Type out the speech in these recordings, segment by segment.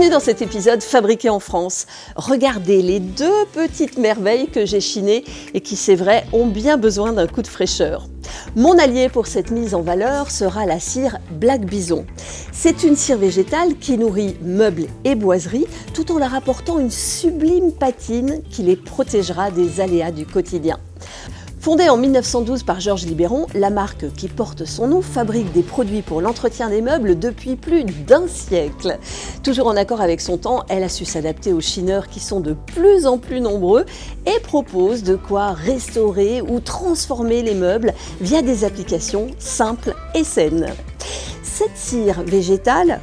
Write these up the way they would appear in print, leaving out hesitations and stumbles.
Bienvenue dans cet épisode fabriqué en France. Regardez les deux petites merveilles que j'ai chinées et qui, c'est vrai, ont bien besoin d'un coup de fraîcheur. Mon allié pour cette mise en valeur sera la cire Black Bison. C'est une cire végétale qui nourrit meubles et boiseries tout en leur apportant une sublime patine qui les protégera des aléas du quotidien. Fondée en 1912 par Georges Liberon, la marque qui porte son nom fabrique des produits pour l'entretien des meubles depuis plus d'un siècle. Toujours en accord avec son temps, elle a su s'adapter aux chineurs qui sont de plus en plus nombreux et propose de quoi restaurer ou transformer les meubles via des applications simples et saines. Cette cire végétale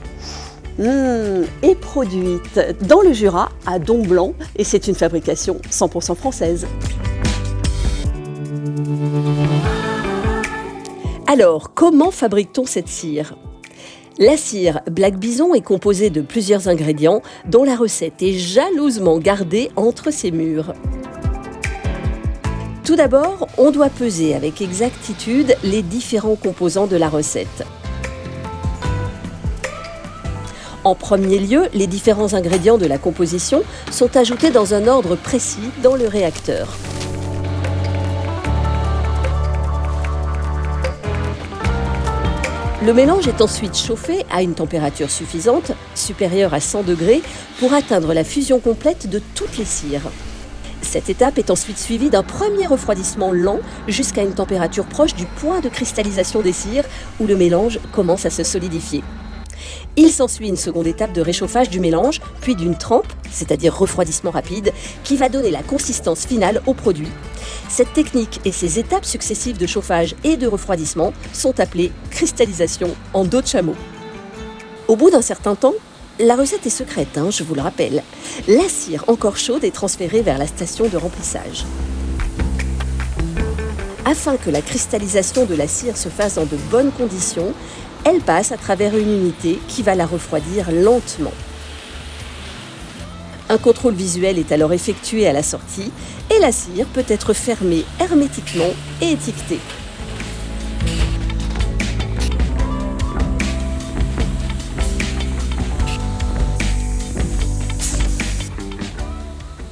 est produite dans le Jura, à Domblanc, et c'est une fabrication 100% française. Alors, comment fabrique-t-on cette cire ? La cire Black Bison est composée de plusieurs ingrédients dont la recette est jalousement gardée entre ses murs. Tout d'abord, on doit peser avec exactitude les différents composants de la recette. En premier lieu, les différents ingrédients de la composition sont ajoutés dans un ordre précis dans le réacteur. Le mélange est ensuite chauffé à une température suffisante, supérieure à 100 degrés, pour atteindre la fusion complète de toutes les cires. Cette étape est ensuite suivie d'un premier refroidissement lent jusqu'à une température proche du point de cristallisation des cires où le mélange commence à se solidifier. Il s'ensuit une seconde étape de réchauffage du mélange, puis d'une trempe, c'est-à-dire refroidissement rapide, qui va donner la consistance finale au produit. Cette technique et ces étapes successives de chauffage et de refroidissement sont appelées cristallisation en dos de chameau. Au bout d'un certain temps, la recette est secrète, je vous le rappelle. La cire encore chaude est transférée vers la station de remplissage. Afin que la cristallisation de la cire se fasse dans de bonnes conditions, elle passe à travers une unité qui va la refroidir lentement. Un contrôle visuel est alors effectué à la sortie et la cire peut être fermée hermétiquement et étiquetée.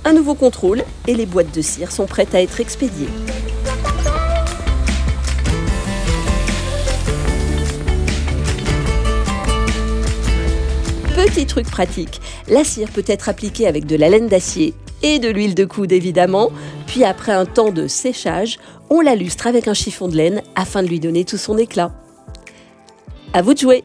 Un nouveau contrôle et les boîtes de cire sont prêtes à être expédiées. Petit truc pratique, la cire peut être appliquée avec de la laine d'acier et de l'huile de coude évidemment, puis après un temps de séchage, on la lustre avec un chiffon de laine afin de lui donner tout son éclat. À vous de jouer!